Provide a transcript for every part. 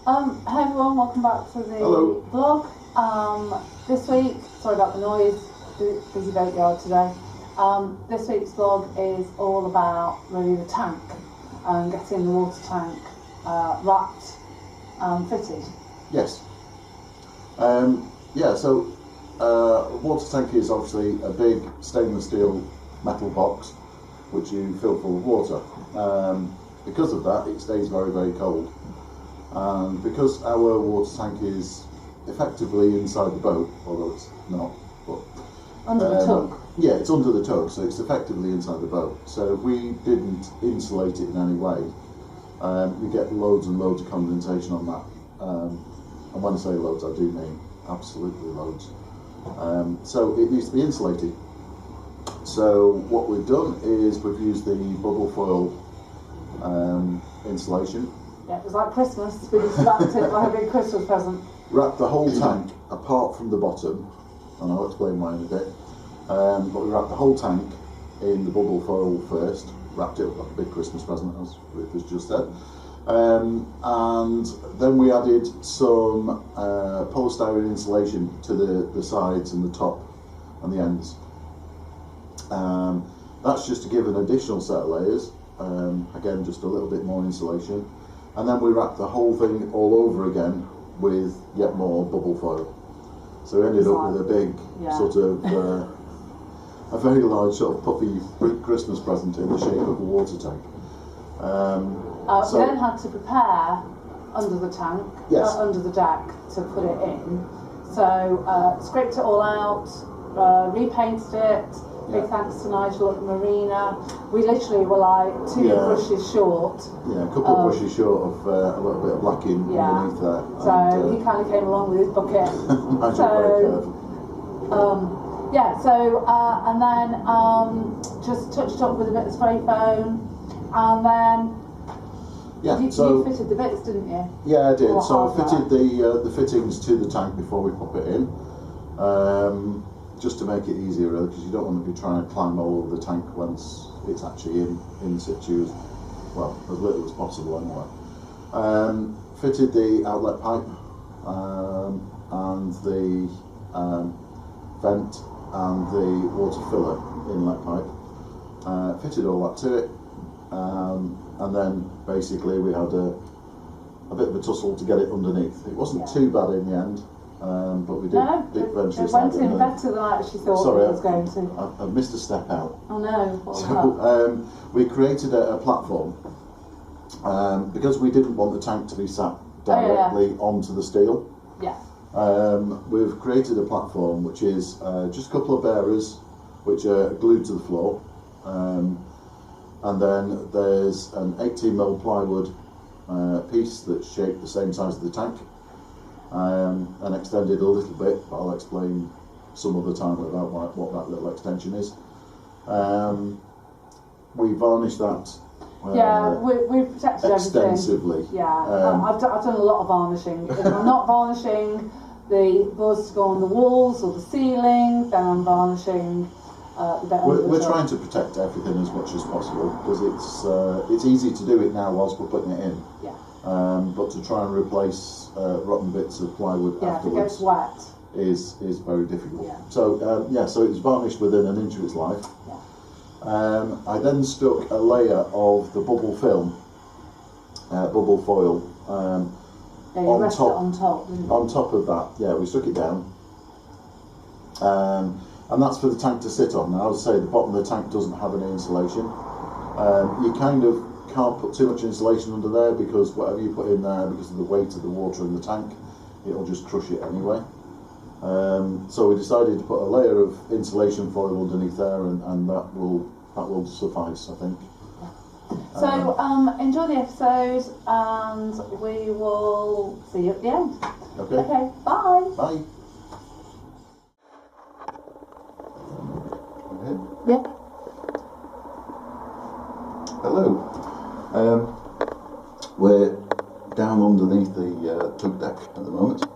Hey everyone, welcome back to the Hello. vlog. This week, sorry about the noise, busy boatyard today. This week's vlog is all about really the tank and getting the water tank wrapped and fitted. Yes. Water tank is obviously a big stainless steel metal box which you fill full of water. Because of that, it stays very, very cold. And because our water tank is effectively inside the boat, although it's not, but Under the tug. yeah, it's under the tug, so it's effectively inside the boat. So if we didn't insulate it in any way, we get loads and loads of condensation on that. And when I say loads, I do mean absolutely loads. So it needs to be insulated. So what we've done is we've used the bubble foil insulation. Yeah, it was like Christmas, we just wrapped it like a big Christmas present. Wrapped the whole tank apart from the bottom, and I'll explain why in a bit. But we wrapped the whole tank in the bubble foil first, wrapped it up like a big Christmas present, as Ruth has just said. And then we added some polystyrene insulation to the sides and the top and the ends. That's just to give an additional set of layers, again just a little bit more insulation. And then we wrapped the whole thing all over again with yet more bubble foil. So we ended up with a big sort of, a very large sort of puffy Christmas present in the shape of a water tank. We then had to prepare under the tank, under the deck to put it in. So scraped it all out, repainted it. Big thanks to Nigel at the marina. We literally were like two brushes short. Yeah, a couple of brushes short of a little bit of blacking underneath there. So he kind of came along with his bucket. And then just touched up with a bit of spray foam, and then you fitted the bits, didn't you? Yeah, I did. So I fitted the fittings to the tank before we pop it in. Just to make it easier, really, because you don't want to be trying to climb all over the tank once it's actually in situ, as little as possible anyway. Fitted the outlet pipe and the vent and the water filler inlet pipe. Fitted all that to it, and then basically we had a bit of a tussle to get it underneath. It wasn't too bad in the end. But we did eventually. It went in better than I actually thought it was going to. I missed a step out. Oh no! So we created a platform because we didn't want the tank to be sat directly onto the steel. Yeah. We've created a platform which is just a couple of bearers which are glued to the floor, and then there's an 18mm plywood piece that's shaped the same size as the tank. And extended a little bit, but I'll explain some other time about what that little extension is. We varnished that. We protected extensively. Everything. Yeah, I've done a lot of varnishing. If I'm not varnishing the boards to go on the walls or the ceiling, then I'm varnishing the bit under the We're top. trying to protect everything as much as possible because it's easy to do it now whilst we're putting it in. Yeah. But to try and replace rotten bits of plywood afterwards if it gets wet is very difficult. Yeah. So it was varnished within an inch of its life. Yeah. I then stuck a layer of the bubble film, bubble foil, on top, didn't you? On top of that. Yeah, we stuck it down. And that's for the tank to sit on. Now, as I say, the bottom of the tank doesn't have any insulation. You kind of can't put too much insulation under there because whatever you put in there, because of the weight of the water in the tank, it'll just crush it anyway. So we decided to put a layer of insulation foil underneath there, and that will suffice, I think. So enjoy the episode, and we will see you at the end. Okay. Okay. Bye. Bye. Yeah. Hello. We're down underneath the tug deck at the moment.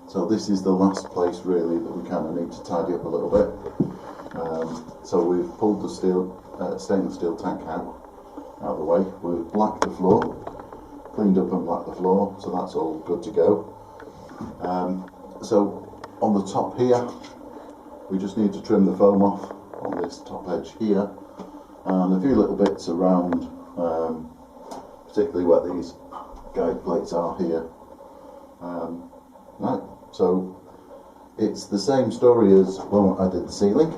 So this is the last place really that we kind of need to tidy up a little bit. So we've pulled the stainless steel tank out of the way. We've blacked the floor, cleaned up and blacked the floor, so that's all good to go. So on the top here, we just need to trim the foam off on this top edge here, and a few little bits around, particularly where these guide plates are here. Right, so it's the same story as when I did the ceiling.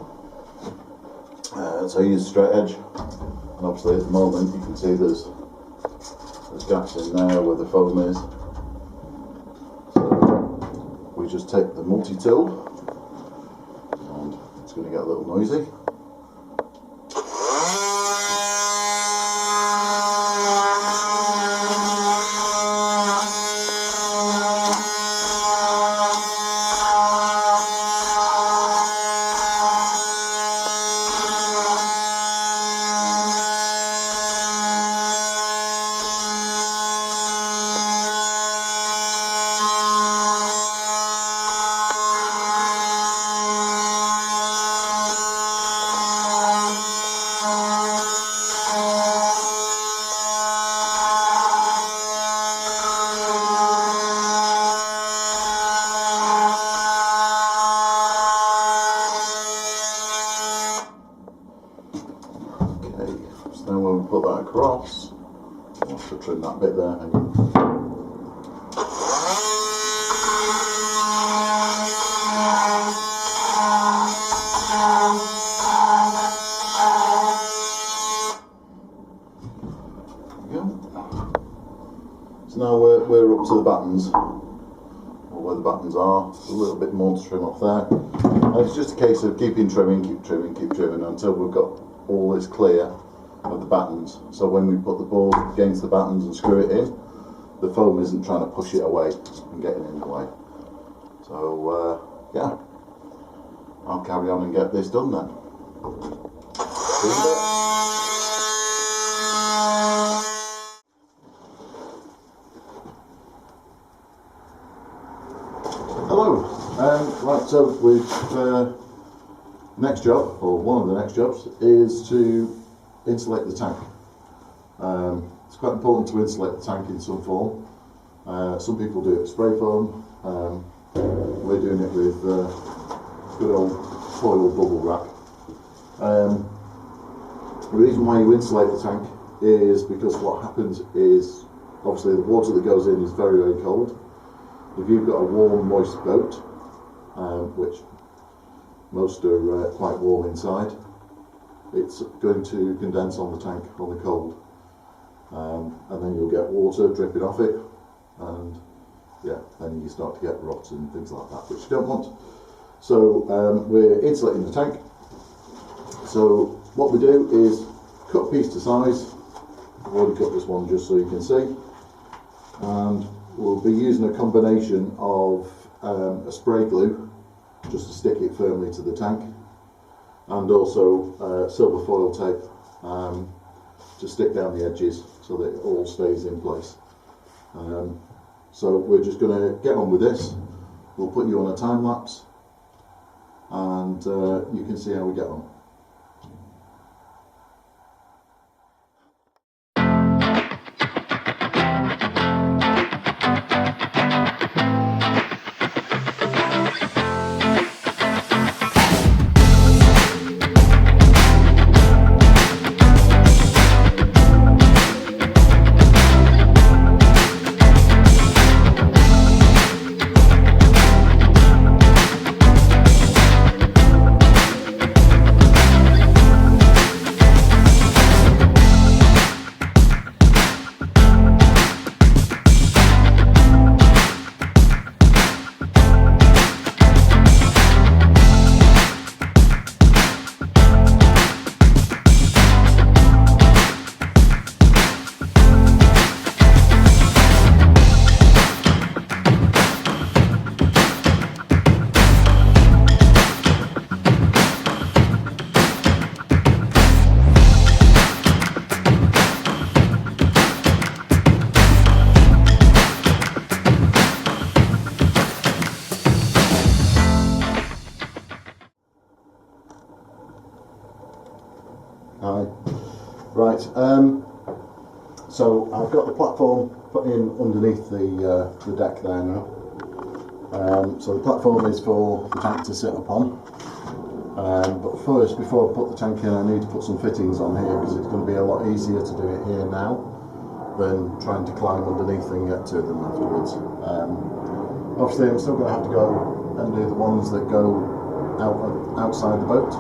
So I used straight edge, and obviously at the moment you can see there's gaps in there where the foam is. So we just take the multi-tool, and it's going to get a little noisy. Now when we put that across, we'll have to trim that bit there. Hang on. There we go. So now we're up to the battens, or where the battens are. There's a little bit more to trim off there. And it's just a case of keep trimming until we've got all this clear of the battens, so when we put the board against the battens and screw it in, the foam isn't trying to push it away and getting in the way. So yeah, I'll carry on and get this done then. See you in a bit. Hello. Right, so we've next job, or one of the next jobs, is to insulate the tank. It's quite important to insulate the tank in some form. Some people do it with spray foam. We're doing it with good old foil bubble wrap. The reason why you insulate the tank is because what happens is, obviously the water that goes in is very, very cold. If you've got a warm, moist boat, which most are quite warm inside, it's going to condense on the tank on the cold, and then you'll get water dripping off it, and yeah, then you start to get rot and things like that, which you don't want. So we're insulating the tank. So what we do is cut a piece to size. I've already cut this one just so you can see, and we'll be using a combination of a spray glue just to stick it firmly to the tank, and also silver foil tape to stick down the edges so that it all stays in place. So we're just going to get on with this. We'll put you on a time lapse, and you can see how we get on. Hi. Right, so I've got the platform put in underneath the deck there now. So the platform is for the tank to sit upon. But first, before I put the tank in, I need to put some fittings on here because it's going to be a lot easier to do it here now than trying to climb underneath and get to them afterwards. Obviously, I'm still going to have to go and do the ones that go outside the boat,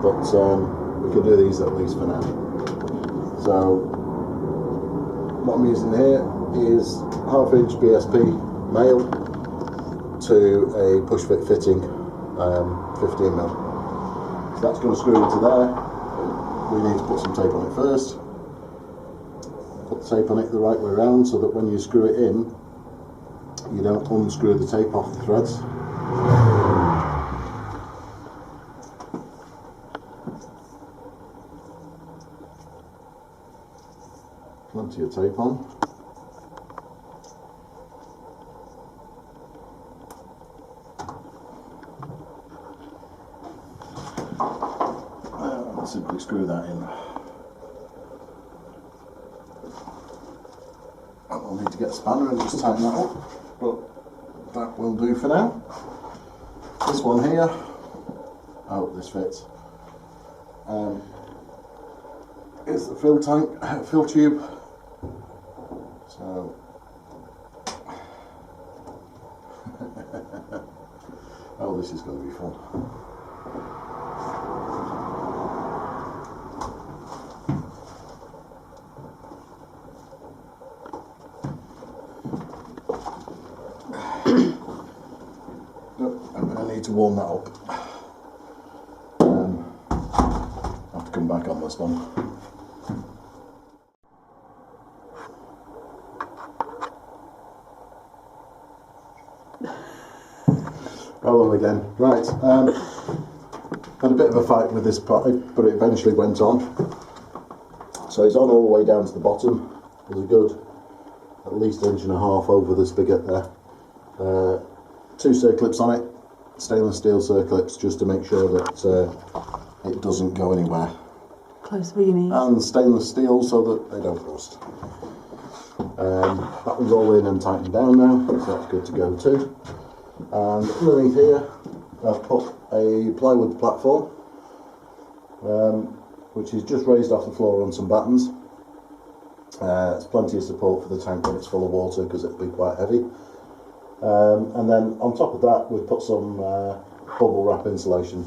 but we can do these at least for now. So what I'm using here is 1/2 inch BSP male to a push fit fitting, 15mm. So that's going to screw into there. We need to put some tape on it first. Put the tape on it the right way around so that when you screw it in, you don't unscrew the tape off the threads. Plenty of tape on. Simply screw that in. I will need to get a spanner and just tighten that up, but that will do for now. This one here, I hope this fits, is the fill tube. So oh, this is going to be fun. I'm going to need to warm that up. I have to come back on this one. Hello again. Right, had a bit of a fight with this pipe, but it eventually went on. So it's on all the way down to the bottom. There's a good at least 1.5 inches over the spigot there. 2 circlips on it, stainless steel circlips, just to make sure that it doesn't go anywhere. Close for your knees. And stainless steel so that they don't rust. That one's all in and tightened down now, so that's good to go too. And underneath here, I've put a plywood platform, which is just raised off the floor on some battens. It's plenty of support for the tank when it's full of water because it'll be quite heavy. And then on top of that, we've put some bubble wrap insulation.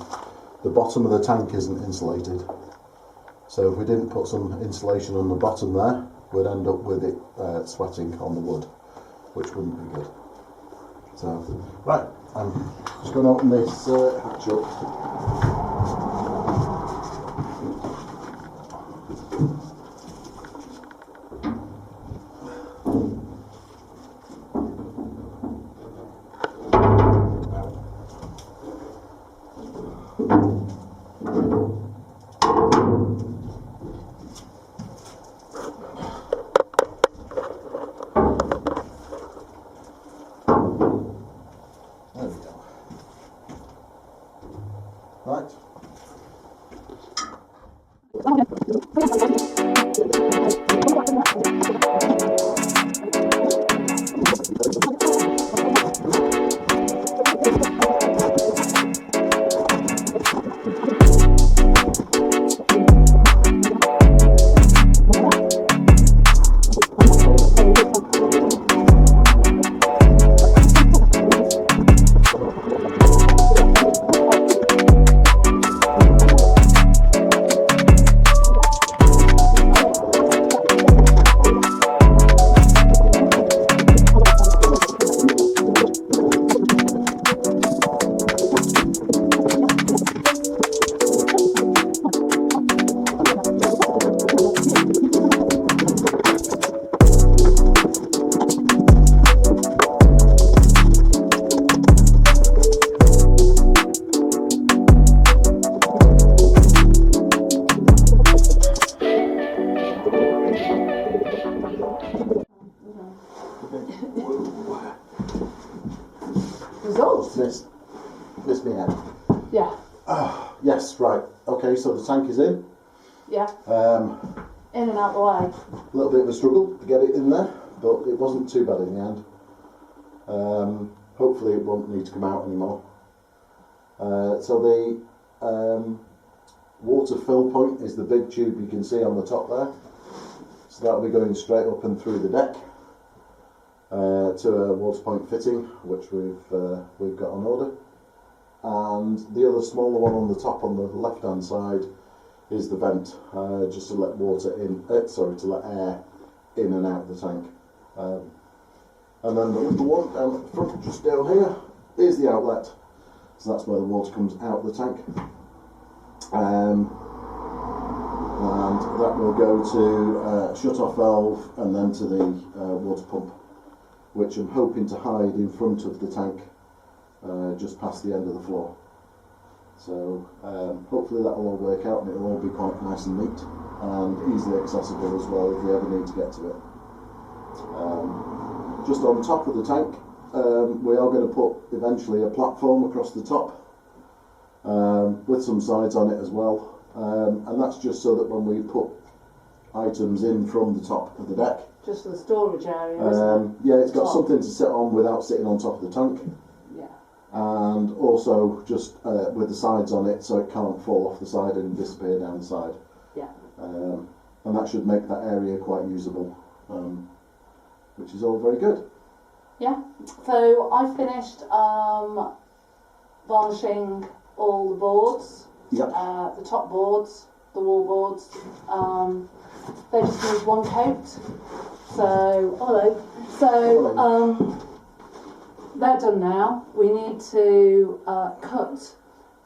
The bottom of the tank isn't insulated, so if we didn't put some insulation on the bottom there, we'd end up with it sweating on the wood, which wouldn't be good. So, right, I'm just going to open this hatch up. Right. Results? This me head. Yeah. Yes, right. Okay, so the tank is in. Yeah. In and out the way. A little bit of a struggle to get it in there, but it wasn't too bad in the end. Hopefully it won't need to come out anymore. So the water fill point is the big tube you can see on the top there. So that'll be going straight up and through the deck to a water point fitting, which we've got on order. And the other smaller one on the top on the left hand side is the vent, just to let water in, to let air in and out of the tank. And then the little one down at the front, just down here, is the outlet. So that's where the water comes out of the tank. And that will go to a shut-off valve and then to the water pump, which I'm hoping to hide in front of the tank, just past the end of the floor. So hopefully that will all work out and it will all be quite nice and neat and easily accessible as well if we ever need to get to it. Just on top of the tank, we are going to put eventually a platform across the top with some sides on it as well, and that's just so that when we put items in from the top of the deck, just for the storage area, isn't it? Yeah, it's got something to sit on without sitting on top of the tank. And also just with the sides on it so it can't fall off the side and disappear down the side. Yeah. And that should make that area quite usable, which is all very good. Yeah, so I finished varnishing all the boards, yep. The top boards, the wall boards. They just need one coat. So, they're done now. We need to cut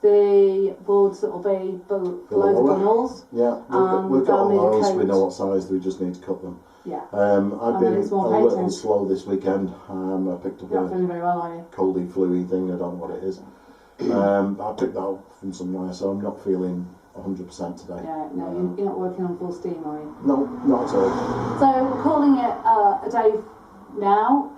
the boards that will be below the gunnels. Yeah, we've got all those, we know what size, we just need to cut them. Yeah. I've been a little slow this weekend. I picked up You're not feeling very well, are you? coldy, flu-y thing, I don't know what it is. I picked that up from somewhere, so I'm not feeling 100% today. Yeah, no, you're not working on full steam, are you? No, not at all. So we're calling it a day now.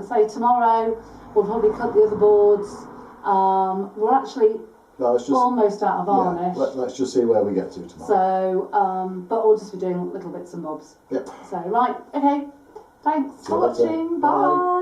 So tomorrow we'll probably cut the other boards. We're actually almost out of varnish. Yeah, let's just see where we get to tomorrow. So, but we'll just be doing little bits and bobs. Yep. So, right, okay. Thanks for watching. Bye.